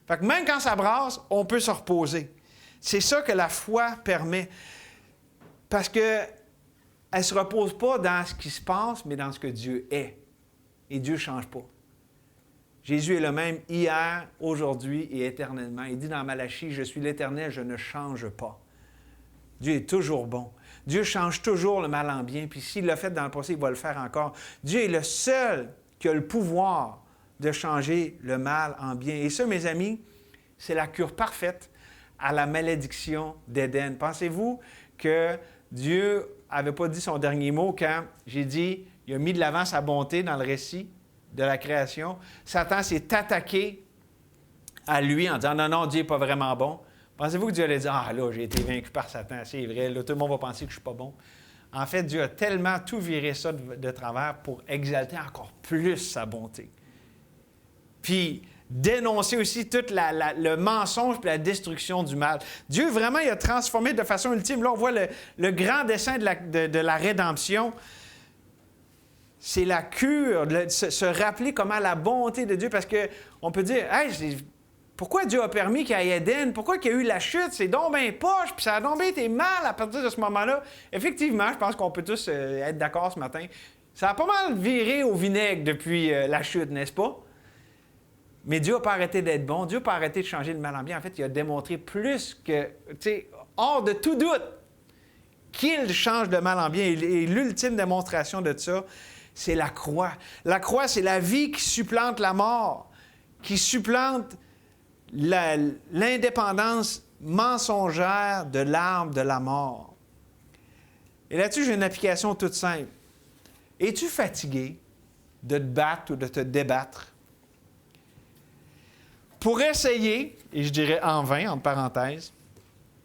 Fait que même quand ça brasse, on peut se reposer. C'est ça que la foi permet. Parce qu'elle ne se repose pas dans ce qui se passe, mais dans ce que Dieu est. Et Dieu ne change pas. Jésus est le même hier, aujourd'hui et éternellement. Il dit dans Malachie, « Je suis l'Éternel, je ne change pas. » Dieu est toujours bon. Dieu change toujours le mal en bien, puis s'il l'a fait dans le passé, il va le faire encore. Dieu est le seul qui a le pouvoir de changer le mal en bien. Et ça, mes amis, c'est la cure parfaite à la malédiction d'Éden. Pensez-vous que Dieu n'avait pas dit son dernier mot quand j'ai dit, il a mis de l'avant sa bonté dans le récit de la création. Satan s'est attaqué à lui en disant, non, Dieu n'est pas vraiment bon. Pensez-vous que Dieu allait dire, ah là, j'ai été vaincu par Satan, c'est vrai, là, tout le monde va penser que je ne suis pas bon. En fait, Dieu a tellement tout viré ça de travers pour exalter encore plus sa bonté. Puis, dénoncer aussi tout le mensonge et la destruction du mal. Dieu, vraiment, il a transformé de façon ultime. Là, on voit le grand dessein de la rédemption. C'est la cure, se rappeler comment la bonté de Dieu, parce qu'on peut dire, hey, pourquoi Dieu a permis qu'il y ait Éden? Pourquoi qu'il y a eu la chute? C'est donc bien poche, puis ça a donc bien été mal à partir de ce moment-là. Effectivement, je pense qu'on peut tous être d'accord ce matin. Ça a pas mal viré au vinaigre depuis la chute, n'est-ce pas? Mais Dieu n'a pas arrêté d'être bon. Dieu n'a pas arrêté de changer le mal en bien. En fait, il a démontré plus que, tu sais, hors de tout doute, qu'il change le mal en bien. Et l'ultime démonstration de ça, c'est la croix. La croix, c'est la vie qui supplante la mort, qui supplante l'indépendance mensongère de l'arme de la mort. Et là-dessus, j'ai une application toute simple. Es-tu fatigué de te battre ou de te débattre pour essayer, et je dirais en vain, entre parenthèses,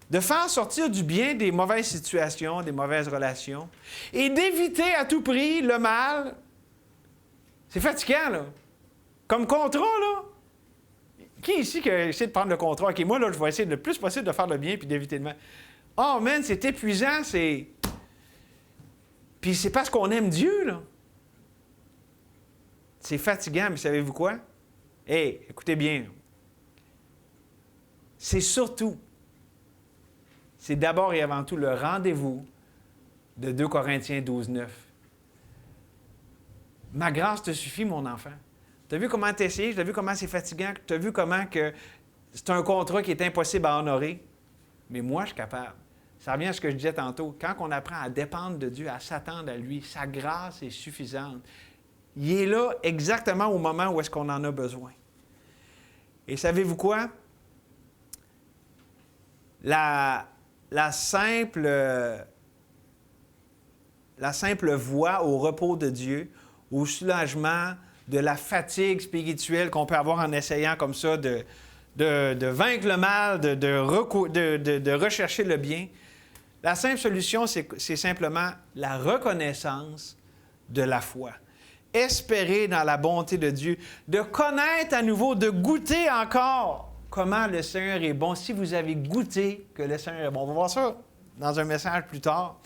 de faire sortir du bien des mauvaises situations, des mauvaises relations, et d'éviter à tout prix le mal? C'est fatigant, là. Comme contrat, là. Qui ici qui a essayé de prendre le contrat? OK, moi, là, je vais essayer le plus possible de faire le bien puis d'éviter le mal. Oh, man, c'est épuisant, c'est... Puis c'est parce qu'on aime Dieu, là. C'est fatigant, mais savez-vous quoi? Hey, écoutez bien. C'est d'abord et avant tout le rendez-vous de 2 Corinthiens 12, 9. Ma grâce te suffit, mon enfant. Tu as vu comment tu essayé, tu as vu comment c'est fatigant, tu as vu comment que c'est un contrat qui est impossible à honorer. Mais moi, je suis capable. Ça revient à ce que je disais tantôt. Quand on apprend à dépendre de Dieu, à s'attendre à lui, sa grâce est suffisante. Il est là exactement au moment où est-ce qu'on en a besoin. Et savez-vous quoi? La simple voie au repos de Dieu, au soulagement de la fatigue spirituelle qu'on peut avoir en essayant comme ça de vaincre le mal, de rechercher le bien. La simple solution, c'est simplement la reconnaissance de la foi. Espérer dans la bonté de Dieu, de connaître à nouveau, de goûter encore comment le Seigneur est bon. Si vous avez goûté que le Seigneur est bon, on va voir ça dans un message plus tard.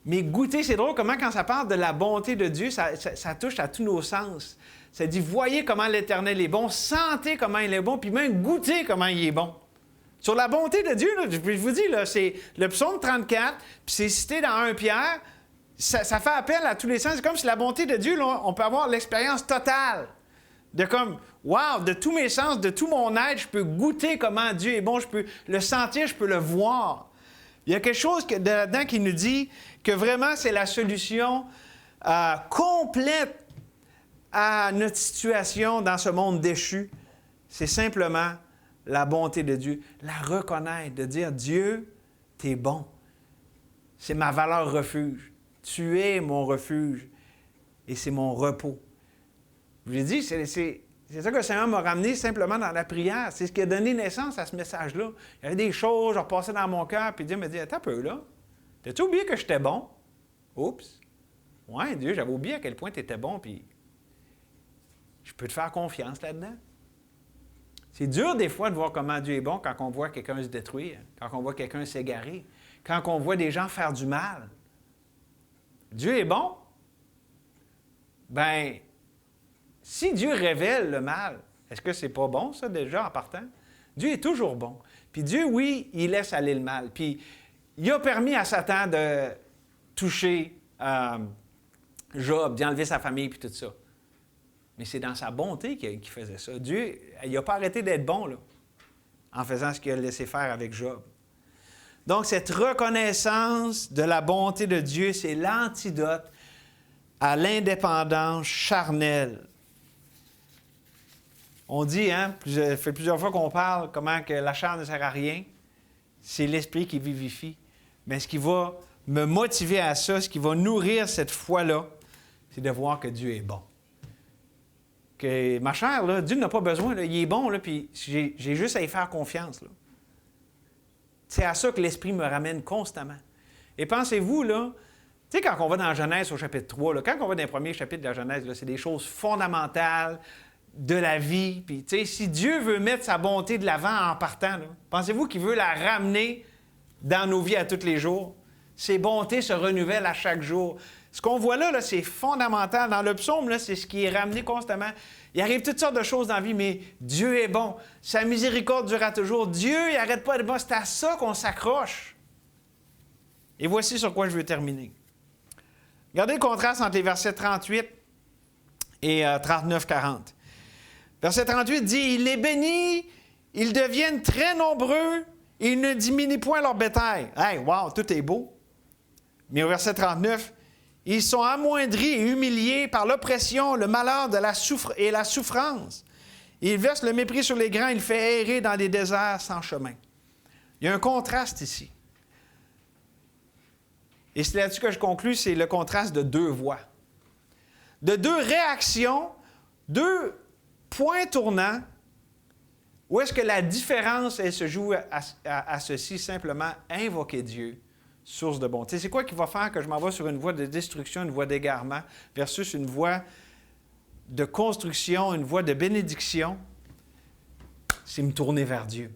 Mais goûter, c'est drôle comment quand ça parle de la bonté de Dieu, ça touche à tous nos sens. Ça dit, voyez comment l'Éternel est bon, sentez comment il est bon, puis même goûtez comment il est bon. Sur la bonté de Dieu, là, je vous dis, là, c'est le psaume 34, puis c'est cité dans 1 Pierre, ça fait appel à tous les sens. C'est comme si la bonté de Dieu, là, on peut avoir l'expérience totale de comme, wow, de tous mes sens, de tout mon être, je peux goûter comment Dieu est bon, je peux le sentir, je peux le voir. Il y a quelque chose là-dedans qui nous dit que vraiment, c'est la solution complète à notre situation dans ce monde déchu, c'est simplement la bonté de Dieu, la reconnaître, de dire, Dieu, tu es bon. C'est ma valeur refuge. Tu es mon refuge et c'est mon repos. Je vous ai dit, c'est ça que le Seigneur m'a ramené simplement dans la prière. C'est ce qui a donné naissance à ce message-là. Il y avait des choses, je repassais dans mon cœur, puis Dieu me dit, attends un peu là, t'as-tu oublié que j'étais bon? Oups! Ouais, Dieu, j'avais oublié à quel point tu étais bon, puis je peux te faire confiance là-dedans. C'est dur des fois de voir comment Dieu est bon quand on voit quelqu'un se détruire, quand on voit quelqu'un s'égarer, quand on voit des gens faire du mal. Dieu est bon? Bien, si Dieu révèle le mal, est-ce que c'est pas bon, ça, déjà, en partant? Dieu est toujours bon. Puis Dieu, oui, il laisse aller le mal. Puis il a permis à Satan de toucher Job, d'enlever sa famille, puis tout ça. Mais c'est dans sa bonté qu'il faisait ça. Dieu, il n'a pas arrêté d'être bon, là, en faisant ce qu'il a laissé faire avec Job. Donc, cette reconnaissance de la bonté de Dieu, c'est l'antidote à l'indépendance charnelle. On dit, ça fait plusieurs fois qu'on parle, comment que la chair ne sert à rien. C'est l'esprit qui vivifie. Mais ce qui va me motiver à ça, ce qui va nourrir cette foi-là, c'est de voir que Dieu est bon. Que ma chair, là, Dieu n'a pas besoin, là, il est bon, là, puis j'ai juste à y faire confiance. Là. C'est à ça que l'Esprit me ramène constamment. Et pensez-vous, là, tu sais, quand on va dans Genèse au chapitre 3, là, quand on va dans les premiers chapitres de la Genèse, là, c'est des choses fondamentales de la vie. Puis, tu sais, si Dieu veut mettre sa bonté de l'avant en partant, là, pensez-vous qu'il veut la ramener dans nos vies à tous les jours? Ses bontés se renouvellent à chaque jour. Ce qu'on voit là, c'est fondamental. Dans le psaume, là, c'est ce qui est ramené constamment. Il arrive toutes sortes de choses dans la vie, mais Dieu est bon. Sa miséricorde durera toujours. Dieu, il n'arrête pas d'être bon. C'est à ça qu'on s'accroche. Et voici sur quoi je veux terminer. Regardez le contraste entre les versets 38 et 39-40. Verset 38 dit, « Il les bénit, ils deviennent très nombreux, et ils ne diminuent point leur bétail. » Hey, wow, tout est beau. Mais au verset 39, ils sont amoindris et humiliés par l'oppression, le malheur et la souffrance. Il verse le mépris sur les grands, il fait errer dans des déserts sans chemin. Il y a un contraste ici. Et c'est là-dessus que je conclus, c'est le contraste de deux voix. De deux réactions, deux points tournants, où est-ce que la différence, elle se joue à ceci, simplement invoquer Dieu. Source de bonté. C'est quoi qui va faire que je m'en vais sur une voie de destruction, une voie d'égarement, versus une voie de construction, une voie de bénédiction? C'est me tourner vers Dieu,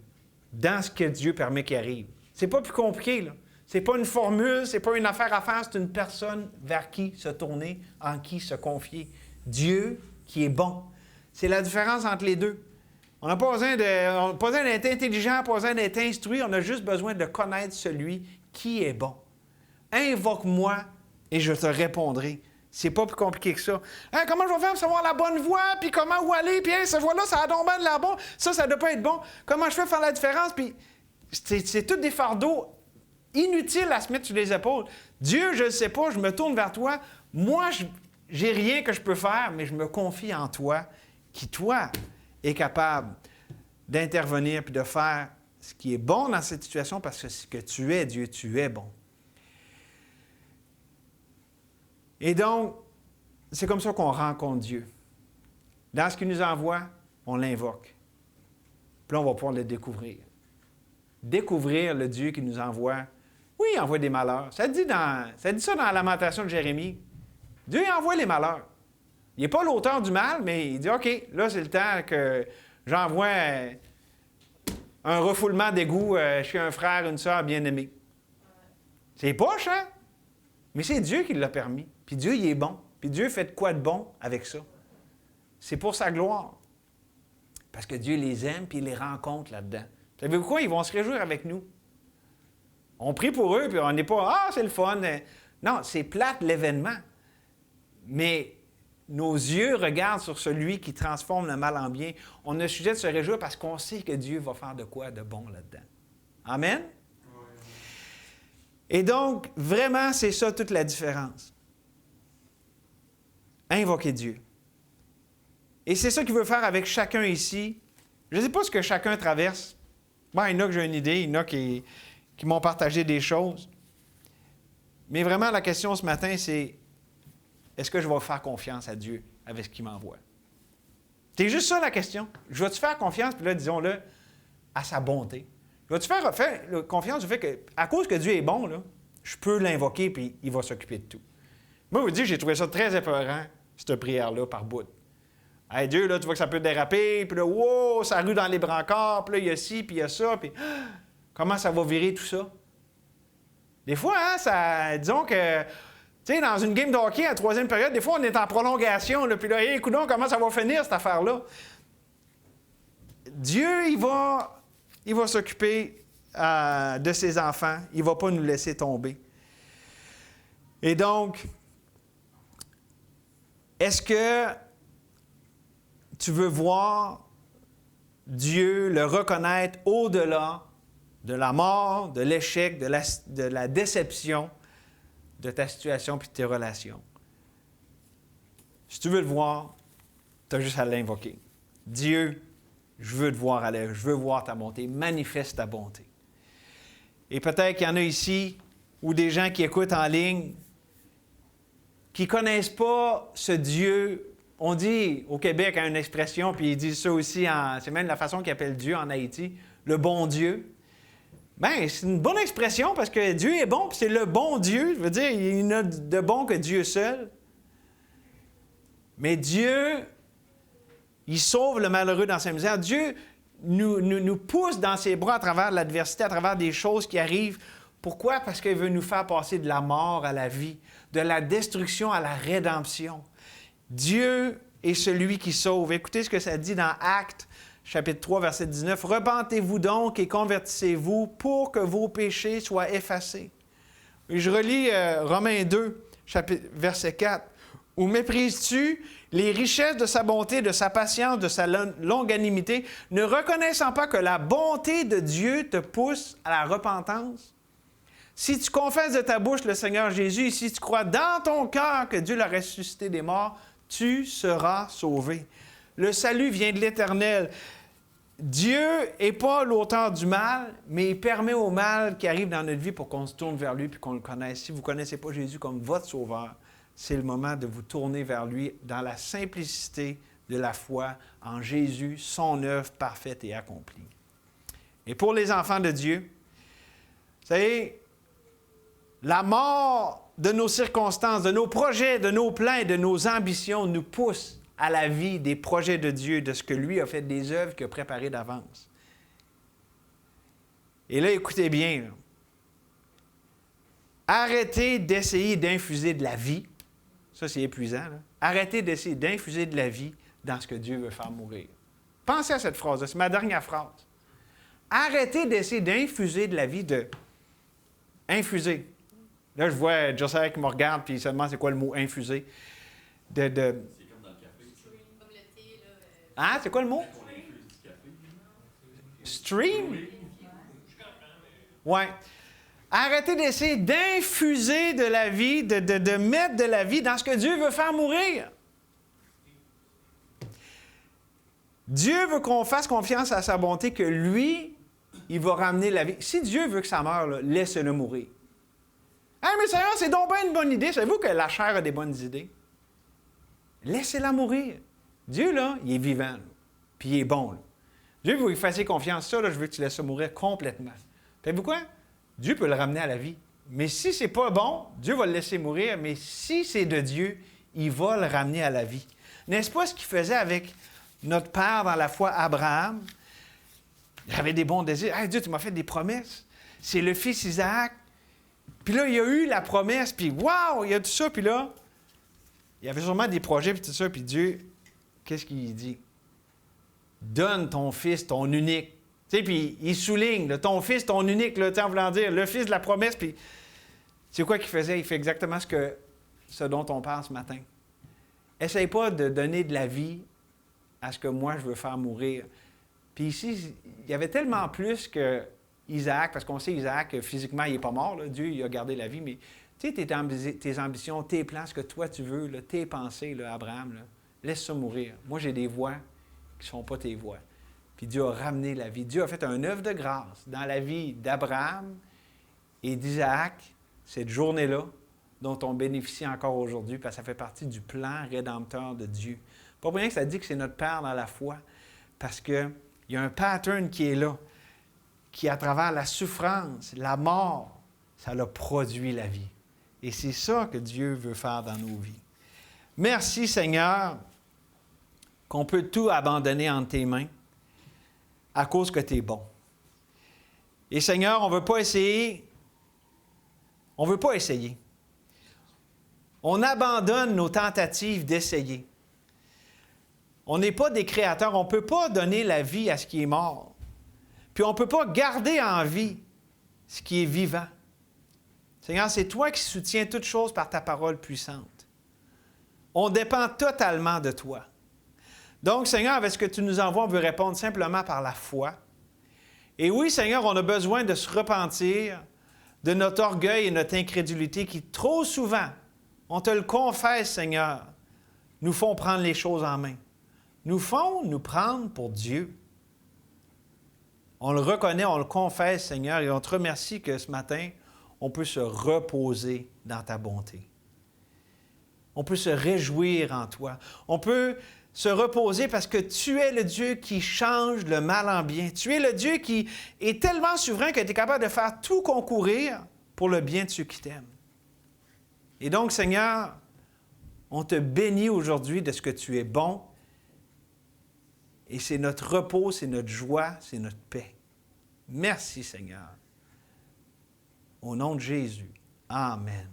dans ce que Dieu permet qu'il arrive. C'est pas plus compliqué, là. C'est pas une formule, c'est pas une affaire à faire, c'est une personne vers qui se tourner, en qui se confier. Dieu qui est bon. C'est la différence entre les deux. On n'a pas besoin d'être intelligent, pas besoin d'être instruit, on a juste besoin de connaître celui qui est bon. Invoque-moi et je te répondrai. C'est pas plus compliqué que ça. Hein, comment je vais faire pour savoir la bonne voie, puis comment où aller, puis hein, cette voie-là, ça a donc bien de l'air bon. Ça doit pas être bon. Comment je fais pour faire la différence? Puis c'est tous des fardeaux inutiles à se mettre sur les épaules. Dieu, je ne sais pas, je me tourne vers toi. Moi, j'ai rien que je peux faire, mais je me confie en toi, qui, toi, est capable d'intervenir puis de faire ce qui est bon dans cette situation, parce que ce que tu es, Dieu, tu es bon. Et donc, c'est comme ça qu'on rencontre Dieu. Dans ce qu'il nous envoie, on l'invoque. Puis là, on va pouvoir le découvrir. Découvrir le Dieu qui nous envoie. Oui, il envoie des malheurs. Ça dit ça dans la Lamentation de Jérémie. Dieu envoie les malheurs. Il n'est pas l'auteur du mal, mais il dit, OK, là, c'est le temps que j'envoie un refoulement d'égout chez un frère, une sœur bien-aimée. C'est poche, hein? Mais c'est Dieu qui l'a permis. Puis Dieu, il est bon. Puis Dieu fait de quoi de bon avec ça? C'est pour sa gloire. Parce que Dieu les aime, puis il les rencontre là-dedans. Savez-vous quoi? Ils vont se réjouir avec nous. On prie pour eux, puis on n'est pas « Ah, c'est le fun! » Non, c'est plate l'événement. Mais nos yeux regardent sur celui qui transforme le mal en bien. On a sujet de se réjouir parce qu'on sait que Dieu va faire de quoi de bon là-dedans. Amen? Et donc, vraiment, c'est ça toute la différence. Invoquer Dieu. Et c'est ça qu'il veut faire avec chacun ici. Je ne sais pas ce que chacun traverse. Bon, il y en a que j'ai une idée, il y en a qui m'ont partagé des choses. Mais vraiment, la question ce matin, c'est est-ce que je vais faire confiance à Dieu avec ce qu'il m'envoie? C'est juste ça la question. Je vais-tu faire confiance, puis là, disons-le, à sa bonté? Je vais-tu faire confiance du fait qu'à cause que Dieu est bon, là, je peux l'invoquer, puis il va s'occuper de tout. Moi, je vous dis, j'ai trouvé ça très épeurant, cette prière-là, par bout. Hey, Dieu, là, tu vois que ça peut déraper, puis là, wow, ça rue dans les brancards, puis là, il y a ci, puis il y a ça, puis comment ça va virer tout ça? Des fois, hein, disons que, tu sais, dans une game de hockey, à la troisième période, des fois, on est en prolongation, là, puis là, hey, coudonc, comment ça va finir, cette affaire-là? Dieu, il va s'occuper de ses enfants. Il ne va pas nous laisser tomber. Et donc, est-ce que tu veux voir Dieu le reconnaître au-delà de la mort, de l'échec, de la déception de ta situation puis de tes relations? Si tu veux le voir, tu as juste à l'invoquer. Dieu, je veux te voir à l'œuvre, je veux voir ta bonté, manifeste ta bonté. Et peut-être qu'il y en a ici, ou des gens qui écoutent en ligne, qui ne connaissent pas ce Dieu. On dit au Québec une expression, puis ils disent ça aussi, c'est même la façon qu'ils appellent Dieu en Haïti, le bon Dieu. Bien, c'est une bonne expression parce que Dieu est bon, puis c'est le bon Dieu. Je veux dire, il n'y a de bon que Dieu seul. Mais Dieu, il sauve le malheureux dans sa misère. Dieu nous pousse dans ses bras à travers l'adversité, à travers des choses qui arrivent. Pourquoi? Parce qu'il veut nous faire passer de la mort à la vie, de la destruction à la rédemption. Dieu est celui qui sauve. Écoutez ce que ça dit dans Actes, chapitre 3, verset 19. « Repentez-vous donc et convertissez-vous pour que vos péchés soient effacés. » Et je relis Romains 2, verset 4. « Ou méprises-tu les richesses de sa bonté, de sa patience, de sa longanimité, ne reconnaissant pas que la bonté de Dieu te pousse à la repentance? Si tu confesses de ta bouche le Seigneur Jésus et si tu crois dans ton cœur que Dieu l'a ressuscité des morts, tu seras sauvé. » Le salut vient de l'Éternel. Dieu n'est pas l'auteur du mal, mais il permet au mal qui arrive dans notre vie pour qu'on se tourne vers lui et qu'on le connaisse. Si vous ne connaissez pas Jésus comme votre sauveur, c'est le moment de vous tourner vers lui dans la simplicité de la foi en Jésus, son œuvre parfaite et accomplie. Et pour les enfants de Dieu, vous savez, la mort de nos circonstances, de nos projets, de nos plans, de nos ambitions nous pousse à la vie des projets de Dieu, de ce que lui a fait, des œuvres qu'il a préparées d'avance. Et là, écoutez bien, là. Arrêtez d'essayer d'infuser de la vie. Ça, c'est épuisant. Là. Arrêtez d'essayer d'infuser de la vie dans ce que Dieu veut faire mourir. Pensez à cette phrase-là, c'est ma dernière phrase. Arrêtez d'essayer d'infuser de la vie, infuser. Là, je vois Josiah qui me regarde puis il se demande c'est quoi le mot infuser. C'est comme dans le café. Comme le thé, là. Ah, c'est quoi le mot? Stream? Oui. Arrêtez d'essayer d'infuser de la vie, de mettre de la vie dans ce que Dieu veut faire mourir. Dieu veut qu'on fasse confiance à sa bonté, que lui, il va ramener la vie. Si Dieu veut que ça meure, là, laisse-le mourir. Hey, mais Seigneur, c'est donc bien une bonne idée. Savez-vous que la chair a des bonnes idées? Laissez-la mourir. Dieu, là, il est vivant, là, puis il est bon. Là. Dieu veut que vous fassiez confiance. Ça, là, je veux que tu laisses ça mourir complètement. Savez-vous quoi? Dieu peut le ramener à la vie. Mais si c'est pas bon, Dieu va le laisser mourir. Mais si c'est de Dieu, il va le ramener à la vie. N'est-ce pas ce qu'il faisait avec notre père dans la foi, Abraham? Il avait des bons désirs. Hey, Dieu, tu m'as fait des promesses. C'est le fils Isaac. Puis là, il y a eu la promesse. Puis waouh, il y a tout ça. Puis là, il y avait sûrement des projets. Puis tout ça. Puis Dieu, qu'est-ce qu'il dit? Donne ton fils, ton unique. Tu sais, puis il souligne, là, ton fils, ton unique, là, en voulant dire, le fils de la promesse, puis c'est quoi qu'il faisait? Il fait exactement ce dont on parle ce matin. Essaye pas de donner de la vie à ce que moi, je veux faire mourir. Puis ici, il y avait tellement plus que Isaac, parce qu'on sait, Isaac, physiquement, il n'est pas mort, là, Dieu, il a gardé la vie, mais tu sais, tes ambitions, tes plans, ce que toi, tu veux, là, tes pensées, là, Abraham, là, laisse ça mourir. Moi, j'ai des voies qui ne sont pas tes voies. Puis Dieu a ramené la vie. Dieu a fait un œuvre de grâce dans la vie d'Abraham et d'Isaac, cette journée-là, dont on bénéficie encore aujourd'hui, parce que ça fait partie du plan rédempteur de Dieu. Pas pour rien que ça dit que c'est notre Père dans la foi, parce qu'il y a un pattern qui est là, qui, à travers la souffrance, la mort, ça a produit la vie. Et c'est ça que Dieu veut faire dans nos vies. Merci, Seigneur, qu'on peut tout abandonner entre tes mains à cause que tu es bon. Et Seigneur, on ne veut pas essayer. On ne veut pas essayer. On abandonne nos tentatives d'essayer. On n'est pas des créateurs. On ne peut pas donner la vie à ce qui est mort. Puis on ne peut pas garder en vie ce qui est vivant. Seigneur, c'est toi qui soutiens toutes choses par ta parole puissante. On dépend totalement de toi. Donc, Seigneur, avec ce que tu nous envoies, on veut répondre simplement par la foi. Et oui, Seigneur, on a besoin de se repentir de notre orgueil et notre incrédulité qui, trop souvent, on te le confesse, Seigneur, nous font prendre les choses en main. Nous font nous prendre pour Dieu. On le reconnaît, on le confesse, Seigneur, et on te remercie que ce matin, on peut se reposer dans ta bonté. On peut se réjouir en toi. On peut se reposer parce que tu es le Dieu qui change le mal en bien. Tu es le Dieu qui est tellement souverain que tu es capable de faire tout concourir pour le bien de ceux qui t'aiment. Et donc, Seigneur, on te bénit aujourd'hui de ce que tu es bon. Et c'est notre repos, c'est notre joie, c'est notre paix. Merci, Seigneur. Au nom de Jésus. Amen.